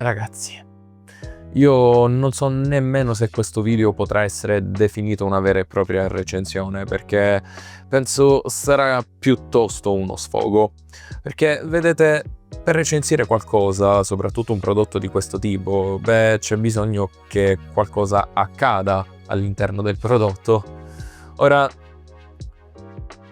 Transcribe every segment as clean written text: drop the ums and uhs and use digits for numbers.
Ragazzi, io non so nemmeno se questo video potrà essere definito una vera e propria recensione, perché penso sarà piuttosto uno sfogo. Perché, vedete, per recensire qualcosa, soprattutto un prodotto di questo tipo, c'è bisogno che qualcosa accada all'interno del prodotto. Ora,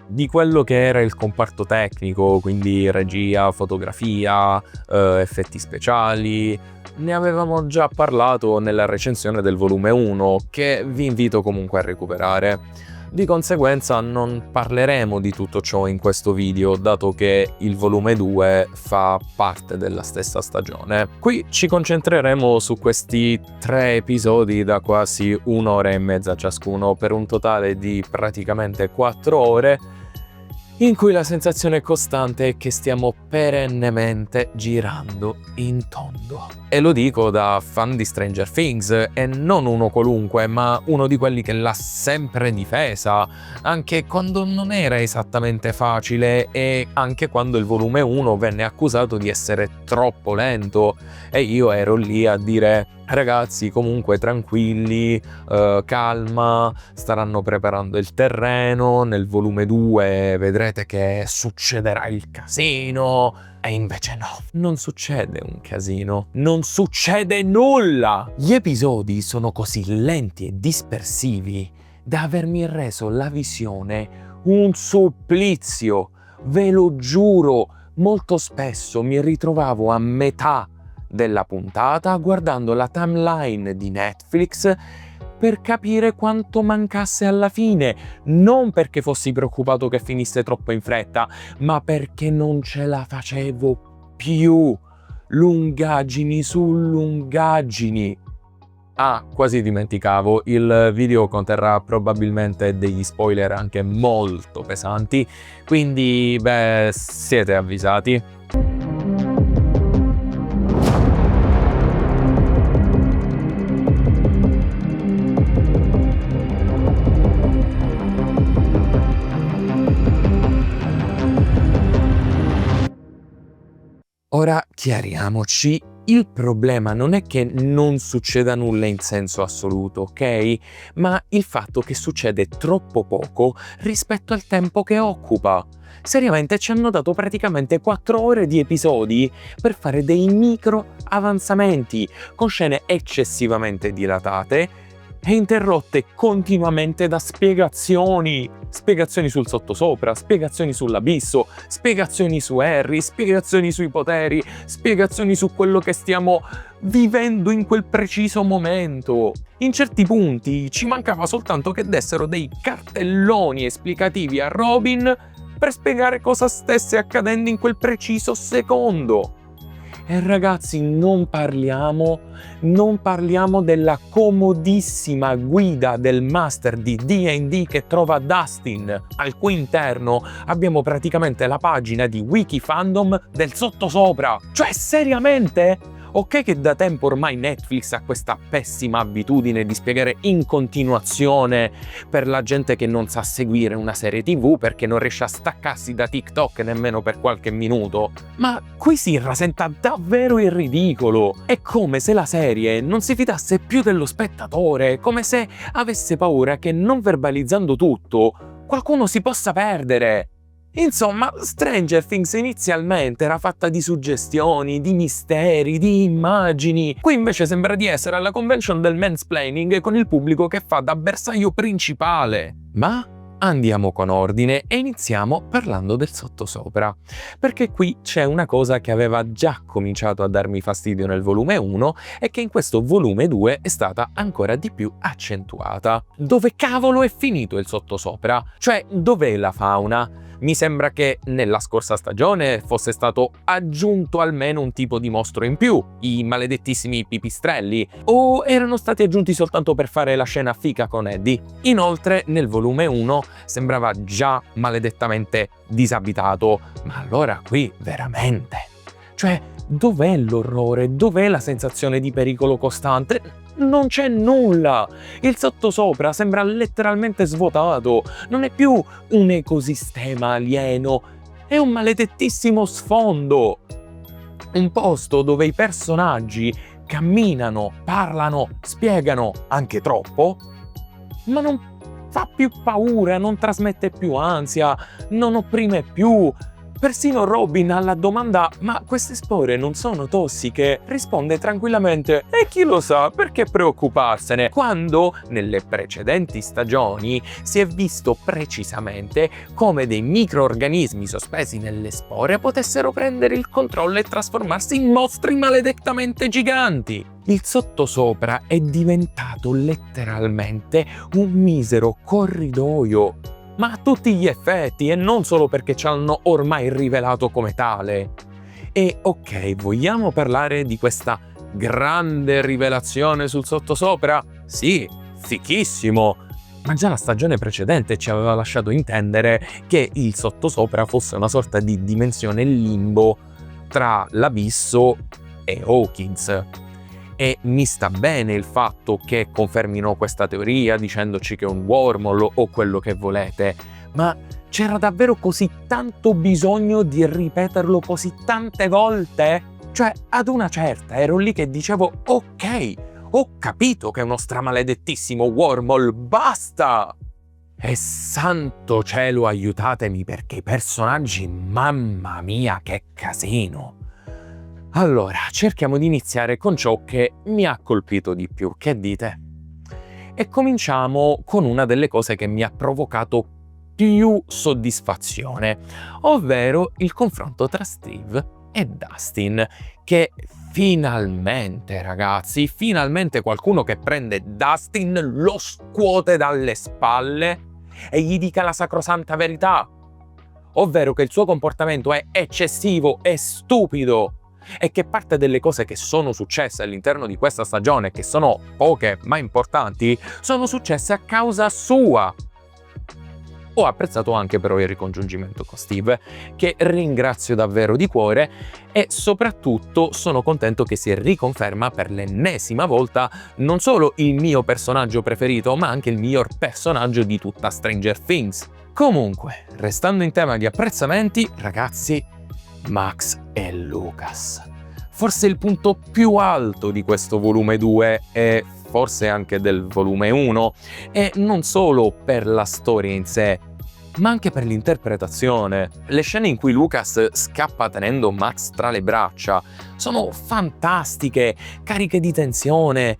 di quello che era il comparto tecnico, quindi regia, fotografia, effetti speciali, ne avevamo già parlato nella recensione del volume 1, che vi invito comunque a recuperare. Di conseguenza non parleremo di tutto ciò in questo video, dato che il volume 2 fa parte della stessa stagione. Qui ci concentreremo su questi 3 episodi da quasi 1 ora e mezza ciascuno, per un totale di praticamente 4 ore, in cui la sensazione costante è che stiamo perennemente girando in tondo. E lo dico da fan di Stranger Things, e non uno qualunque, ma uno di quelli che l'ha sempre difesa, anche quando non era esattamente facile e anche quando il volume 1 venne accusato di essere troppo lento, e io ero lì a dire: ragazzi, comunque tranquilli, calma, staranno preparando il terreno, nel volume 2 vedrete che succederà il casino. E invece no, non succede un casino, non succede nulla! Gli episodi sono così lenti e dispersivi da avermi reso la visione un supplizio. Ve lo giuro, molto spesso mi ritrovavo a metà della puntata guardando la timeline di Netflix per capire quanto mancasse alla fine, non perché fossi preoccupato che finisse troppo in fretta, ma perché non ce la facevo più. Lungaggini su lungaggini. Ah, quasi dimenticavo, il video conterrà probabilmente degli spoiler anche molto pesanti, quindi siete avvisati. Ora chiariamoci, il problema non è che non succeda nulla in senso assoluto, ok? Ma il fatto che succede troppo poco rispetto al tempo che occupa. Seriamente ci hanno dato praticamente 4 ore di episodi per fare dei micro avanzamenti, con scene eccessivamente dilatate e interrotte continuamente da spiegazioni. Spiegazioni sul sottosopra, spiegazioni sull'abisso, spiegazioni su Harry, spiegazioni sui poteri, spiegazioni su quello che stiamo vivendo in quel preciso momento. In certi punti ci mancava soltanto che dessero dei cartelloni esplicativi a Robin per spiegare cosa stesse accadendo in quel preciso secondo. E ragazzi, non parliamo della comodissima guida del master di D&D che trova Dustin, al cui interno abbiamo praticamente la pagina di Wikifandom del sottosopra. Cioè, seriamente? Ok che da tempo ormai Netflix ha questa pessima abitudine di spiegare in continuazione per la gente che non sa seguire una serie TV perché non riesce a staccarsi da TikTok nemmeno per qualche minuto, ma qui si rasenta davvero il ridicolo. È come se la serie non si fidasse più dello spettatore, come se avesse paura che non verbalizzando tutto qualcuno si possa perdere. Insomma, Stranger Things inizialmente era fatta di suggestioni, di misteri, di immagini. Qui invece sembra di essere alla convention del mansplaining con il pubblico che fa da bersaglio principale. Ma andiamo con ordine e iniziamo parlando del sottosopra, perché qui c'è una cosa che aveva già cominciato a darmi fastidio nel volume 1 e che in questo volume 2 è stata ancora di più accentuata. Dove cavolo è finito il sottosopra? Cioè, dov'è la fauna? Mi sembra che nella scorsa stagione fosse stato aggiunto almeno un tipo di mostro in più, i maledettissimi pipistrelli, o erano stati aggiunti soltanto per fare la scena fica con Eddie. Inoltre nel volume 1 sembrava già maledettamente disabitato, ma allora qui veramente. Cioè, dov'è l'orrore? Dov'è la sensazione di pericolo costante? Non c'è nulla! Il sottosopra sembra letteralmente svuotato, non è più un ecosistema alieno, è un maledettissimo sfondo! un posto dove i personaggi camminano, parlano, spiegano anche troppo, ma non fa più paura, non trasmette più ansia, non opprime più. Persino Robin alla domanda «Ma queste spore non sono tossiche?» risponde tranquillamente «E chi lo sa, perché preoccuparsene?» Quando, nelle precedenti stagioni, si è visto precisamente come dei microorganismi sospesi nelle spore potessero prendere il controllo e trasformarsi in mostri maledettamente giganti. Il sottosopra è diventato letteralmente un misero corridoio, ma a tutti gli effetti, e non solo perché ci hanno ormai rivelato come tale. E ok, vogliamo parlare di questa grande rivelazione sul sottosopra? Sì, fichissimo! Ma già la stagione precedente ci aveva lasciato intendere che il sottosopra fosse una sorta di dimensione limbo tra l'abisso e Hawkins. E mi sta bene il fatto che confermino questa teoria dicendoci che è un wormhole o quello che volete, ma c'era davvero così tanto bisogno di ripeterlo così tante volte? Cioè, ad una certa ero lì che dicevo ok, ho capito che è uno stramaledettissimo wormhole, basta! E santo cielo aiutatemi perché i personaggi, mamma mia che casino! Allora, cerchiamo di iniziare con ciò che mi ha colpito di più, che dite? E cominciamo con una delle cose che mi ha provocato più soddisfazione, ovvero il confronto tra Steve e Dustin, che finalmente, ragazzi, finalmente qualcuno che prende Dustin, lo scuote dalle spalle e gli dica la sacrosanta verità, ovvero che il suo comportamento è eccessivo e stupido, e che parte delle cose che sono successe all'interno di questa stagione, che sono poche ma importanti, sono successe a causa sua. Ho apprezzato anche però il ricongiungimento con Steve, che ringrazio davvero di cuore, e soprattutto sono contento che si riconferma per l'ennesima volta non solo il mio personaggio preferito, ma anche il miglior personaggio di tutta Stranger Things. Comunque, restando in tema di apprezzamenti, ragazzi, Max e Lucas. Forse il punto più alto di questo volume 2 e forse anche del volume 1, e non solo per la storia in sé, ma anche per l'interpretazione. Le scene in cui Lucas scappa tenendo Max tra le braccia sono fantastiche, cariche di tensione,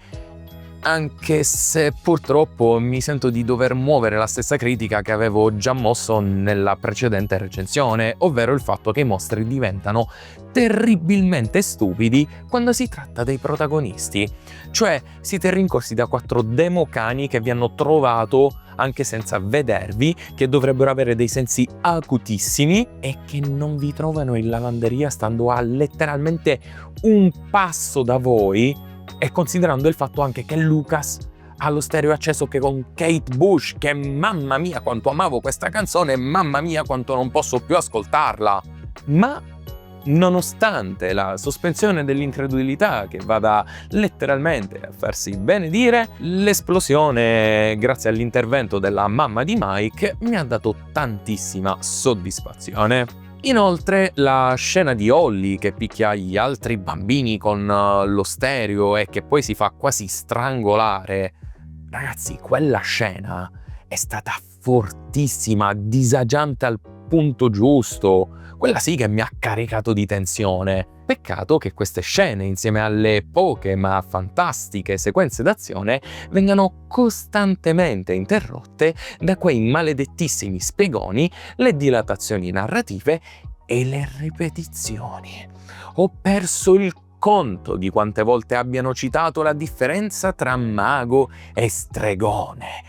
anche se purtroppo mi sento di dover muovere la stessa critica che avevo già mosso nella precedente recensione, ovvero il fatto che i mostri diventano terribilmente stupidi quando si tratta dei protagonisti. Cioè, siete rincorsi da 4 democani che vi hanno trovato anche senza vedervi, che dovrebbero avere dei sensi acutissimi e che non vi trovano in lavanderia stando a letteralmente un passo da voi. E considerando il fatto anche che Lucas ha lo stereo acceso che con Kate Bush, che mamma mia quanto amavo questa canzone, mamma mia quanto non posso più ascoltarla. Ma nonostante la sospensione dell'incredulità che vada letteralmente a farsi benedire, l'esplosione, grazie all'intervento della mamma di Mike, mi ha dato tantissima soddisfazione. Inoltre la scena di Holly che picchia gli altri bambini con lo stereo e che poi si fa quasi strangolare, ragazzi, quella scena è stata fortissima, disagiante al punto giusto, quella sì che mi ha caricato di tensione. Peccato che queste scene, insieme alle poche ma fantastiche sequenze d'azione, vengano costantemente interrotte da quei maledettissimi spiegoni, le dilatazioni narrative e le ripetizioni. Ho perso il conto di quante volte abbiano citato la differenza tra mago e stregone.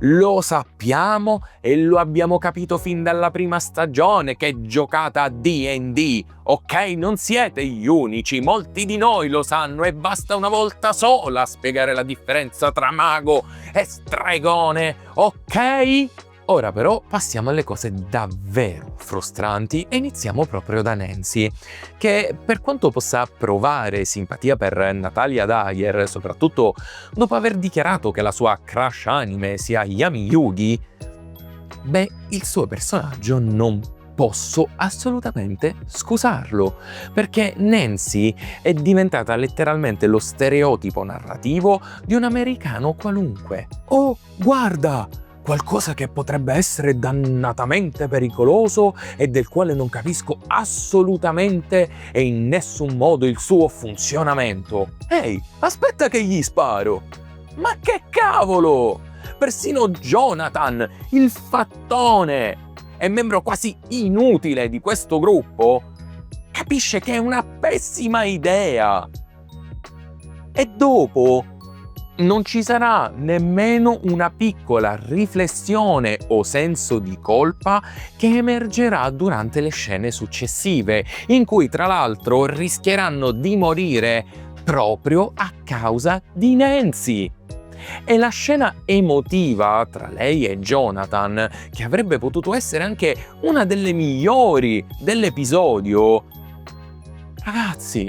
Lo sappiamo e lo abbiamo capito fin dalla prima stagione che giocata a D&D, ok? Non siete gli unici, molti di noi lo sanno e basta una volta sola spiegare la differenza tra mago e stregone, ok? Ora però passiamo alle cose davvero frustranti e iniziamo proprio da Nancy, che per quanto possa provare simpatia per Natalia Dyer, soprattutto dopo aver dichiarato che la sua crush anime sia Yami Yugi, beh, il suo personaggio non posso assolutamente scusarlo, perché Nancy è diventata letteralmente lo stereotipo narrativo di un americano qualunque. Oh, guarda! Qualcosa che potrebbe essere dannatamente pericoloso e del quale non capisco assolutamente e in nessun modo il suo funzionamento. Ehi, aspetta che gli sparo! Ma che cavolo! Persino Jonathan, il fattone e membro quasi inutile di questo gruppo, capisce che è una pessima idea. E dopo non ci sarà nemmeno una piccola riflessione o senso di colpa che emergerà durante le scene successive, in cui tra l'altro rischieranno di morire proprio a causa di Nancy. E la scena emotiva tra lei e Jonathan, che avrebbe potuto essere anche una delle migliori dell'episodio, ragazzi,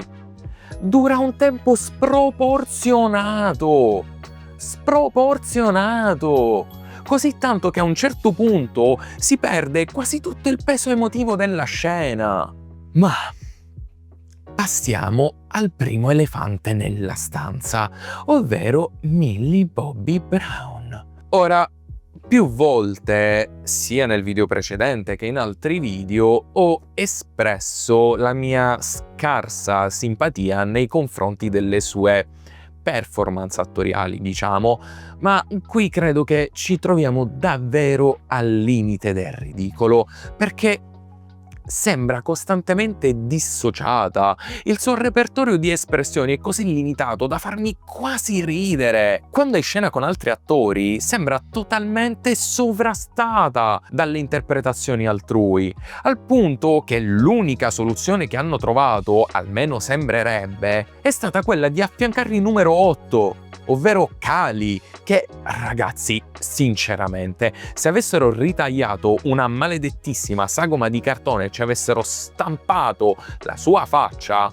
dura un tempo sproporzionato, così tanto che a un certo punto si perde quasi tutto il peso emotivo della scena. Ma passiamo al primo elefante nella stanza, ovvero Millie Bobby Brown. Ora, più volte, sia nel video precedente che in altri video, ho espresso la mia scarsa simpatia nei confronti delle sue performance attoriali, diciamo, ma qui credo che ci troviamo davvero al limite del ridicolo, perché sembra costantemente dissociata. Il suo repertorio di espressioni è così limitato da farmi quasi ridere. Quando è in scena con altri attori sembra totalmente sovrastata dalle interpretazioni altrui, al punto che l'unica soluzione che hanno trovato, almeno sembrerebbe, è stata quella di affiancargli numero 8, ovvero Kali, che, ragazzi, sinceramente, se avessero ritagliato una maledettissima sagoma di cartone e ci avessero stampato la sua faccia,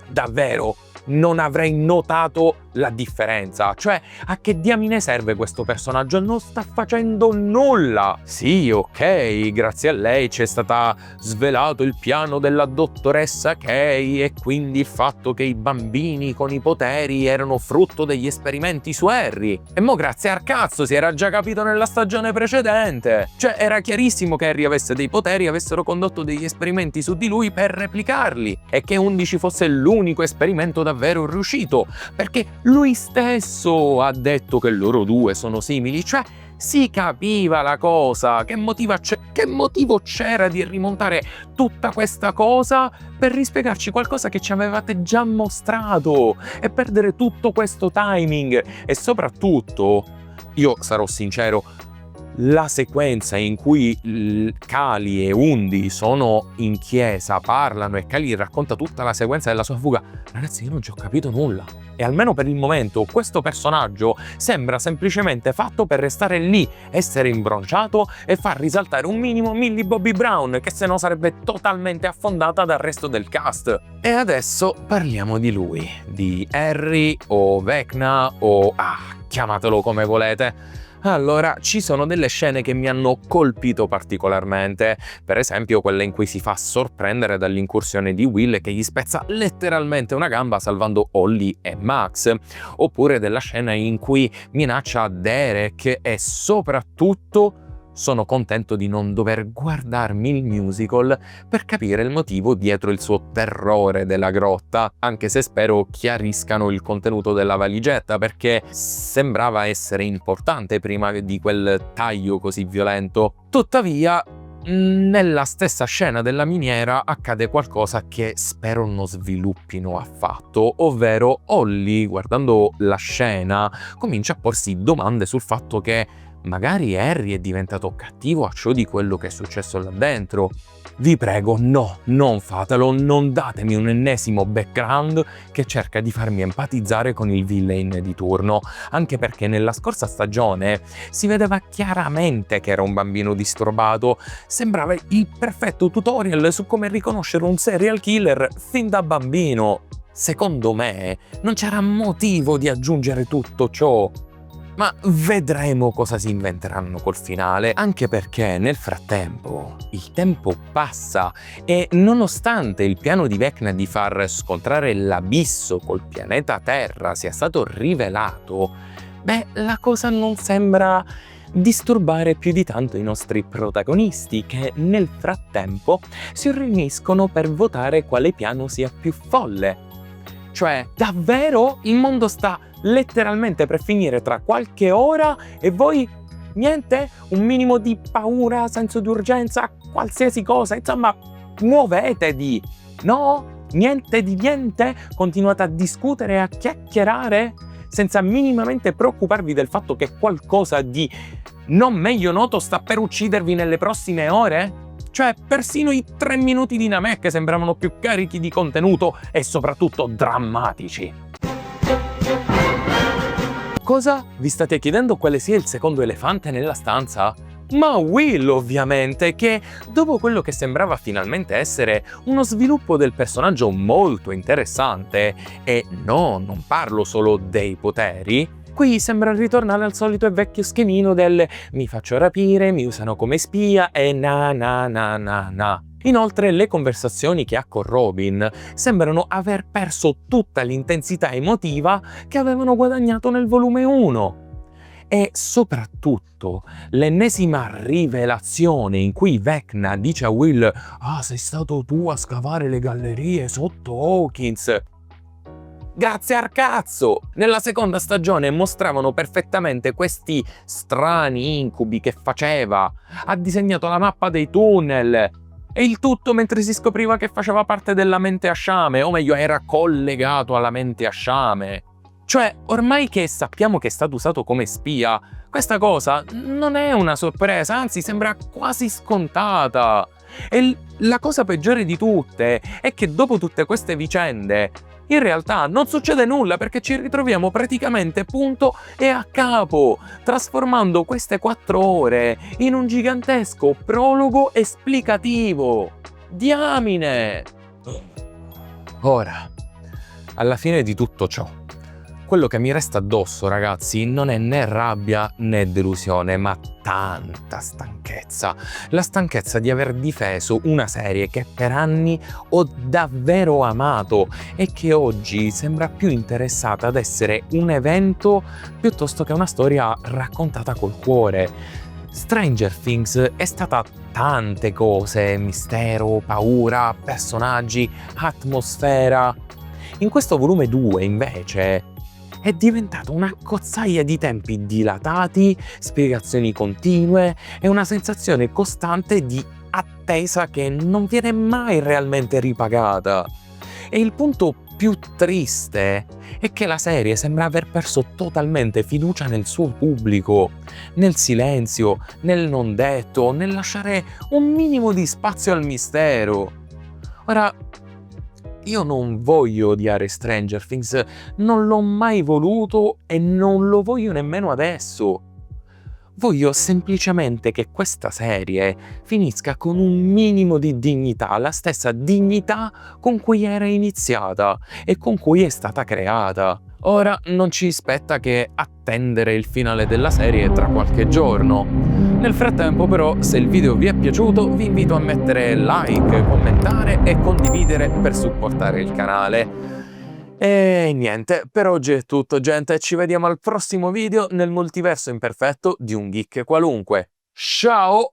davvero non avrei notato la differenza. Cioè, a che diamine serve questo personaggio? Non sta facendo nulla. Sì, ok, grazie a lei c'è stata svelato il piano della dottoressa Kay e quindi il fatto che i bambini con i poteri erano frutto degli esperimenti su Harry. E mo grazie al cazzo si era già capito nella stagione precedente. Cioè, era chiarissimo che Harry avesse dei poteri, avessero condotto degli esperimenti su di lui per replicarli e che 11 fosse l'unico esperimento davvero riuscito, perché lui stesso ha detto che loro due sono simili. Cioè, si capiva la cosa. Che motivo c'era di rimontare tutta questa cosa per rispiegarci qualcosa che ci avevate già mostrato e perdere tutto questo timing? E soprattutto, io sarò sincero, la sequenza in cui Kali e Undy sono in chiesa, parlano e Kali racconta tutta la sequenza della sua fuga, ragazzi, io non ci ho capito nulla. E almeno per il momento questo personaggio sembra semplicemente fatto per restare lì, essere imbronciato e far risaltare un minimo Millie Bobby Brown, che se no sarebbe totalmente affondata dal resto del cast. E adesso parliamo di lui, di Harry o Vecna o chiamatelo come volete. Allora, ci sono delle scene che mi hanno colpito particolarmente, per esempio quella in cui si fa sorprendere dall'incursione di Will che gli spezza letteralmente una gamba salvando Holly e Max, oppure della scena in cui minaccia Derek, e soprattutto sono contento di non dover guardarmi il musical per capire il motivo dietro il suo terrore della grotta, anche se spero chiariscano il contenuto della valigetta, perché sembrava essere importante prima di quel taglio così violento. Tuttavia, nella stessa scena della miniera accade qualcosa che spero non sviluppino affatto, ovvero Holly, guardando la scena, comincia a porsi domande sul fatto che magari Harry è diventato cattivo a ciò di quello che è successo là dentro. Vi prego, no, non fatelo, non datemi un ennesimo background che cerca di farmi empatizzare con il villain di turno, anche perché nella scorsa stagione si vedeva chiaramente che era un bambino disturbato, sembrava il perfetto tutorial su come riconoscere un serial killer fin da bambino. Secondo me non c'era motivo di aggiungere tutto ciò. Ma vedremo cosa si inventeranno col finale, anche perché nel frattempo il tempo passa e nonostante il piano di Vecna di far scontrare l'abisso col pianeta Terra sia stato rivelato, la cosa non sembra disturbare più di tanto i nostri protagonisti che nel frattempo si riuniscono per votare quale piano sia più folle. Cioè, davvero? Il mondo sta letteralmente per finire tra qualche ora e voi niente? Un minimo di paura, senso di urgenza, qualsiasi cosa, insomma, muovetevi! No? Niente di niente? Continuate a discutere e a chiacchierare? Senza minimamente preoccuparvi del fatto che qualcosa di non meglio noto sta per uccidervi nelle prossime ore? Cioè, persino i 3 minuti di Namek sembravano più carichi di contenuto e soprattutto drammatici. Cosa? Vi state chiedendo quale sia il secondo elefante nella stanza? Ma Will, ovviamente, che dopo quello che sembrava finalmente essere uno sviluppo del personaggio molto interessante, e no, non parlo solo dei poteri, qui sembra ritornare al solito e vecchio schemino del mi faccio rapire, mi usano come spia e na na na na na. Inoltre le conversazioni che ha con Robin sembrano aver perso tutta l'intensità emotiva che avevano guadagnato nel volume 1. E soprattutto l'ennesima rivelazione in cui Vecna dice a Will «Ah, sei stato tu a scavare le gallerie sotto Hawkins». Grazie al cazzo! Nella seconda stagione mostravano perfettamente questi strani incubi che faceva. Ha disegnato la mappa dei tunnel. E il tutto mentre si scopriva che faceva parte della mente a sciame, o meglio era collegato alla mente a sciame. Cioè, ormai che sappiamo che è stato usato come spia, questa cosa non è una sorpresa, anzi sembra quasi scontata. E la cosa peggiore di tutte è che dopo tutte queste vicende, in realtà non succede nulla perché ci ritroviamo praticamente punto e a capo, trasformando queste 4 ore in un gigantesco prologo esplicativo. Diamine! Ora, alla fine di tutto ciò, quello che mi resta addosso, ragazzi, non è né rabbia né delusione, ma tanta stanchezza. La stanchezza di aver difeso una serie che per anni ho davvero amato e che oggi sembra più interessata ad essere un evento piuttosto che una storia raccontata col cuore. Stranger Things è stata tante cose, mistero, paura, personaggi, atmosfera. In questo volume 2, invece, è diventato una cozzaia di tempi dilatati, spiegazioni continue e una sensazione costante di attesa che non viene mai realmente ripagata. E il punto più triste è che la serie sembra aver perso totalmente fiducia nel suo pubblico, nel silenzio, nel non detto, nel lasciare un minimo di spazio al mistero. Ora, io non voglio odiare Stranger Things, non l'ho mai voluto e non lo voglio nemmeno adesso. Voglio semplicemente che questa serie finisca con un minimo di dignità, la stessa dignità con cui era iniziata e con cui è stata creata. Ora non ci spetta che attendere il finale della serie tra qualche giorno. Nel frattempo però, se il video vi è piaciuto, vi invito a mettere like, commentare e condividere per supportare il canale. E niente, per oggi è tutto, gente, ci vediamo al prossimo video nel multiverso imperfetto di un geek qualunque. Ciao!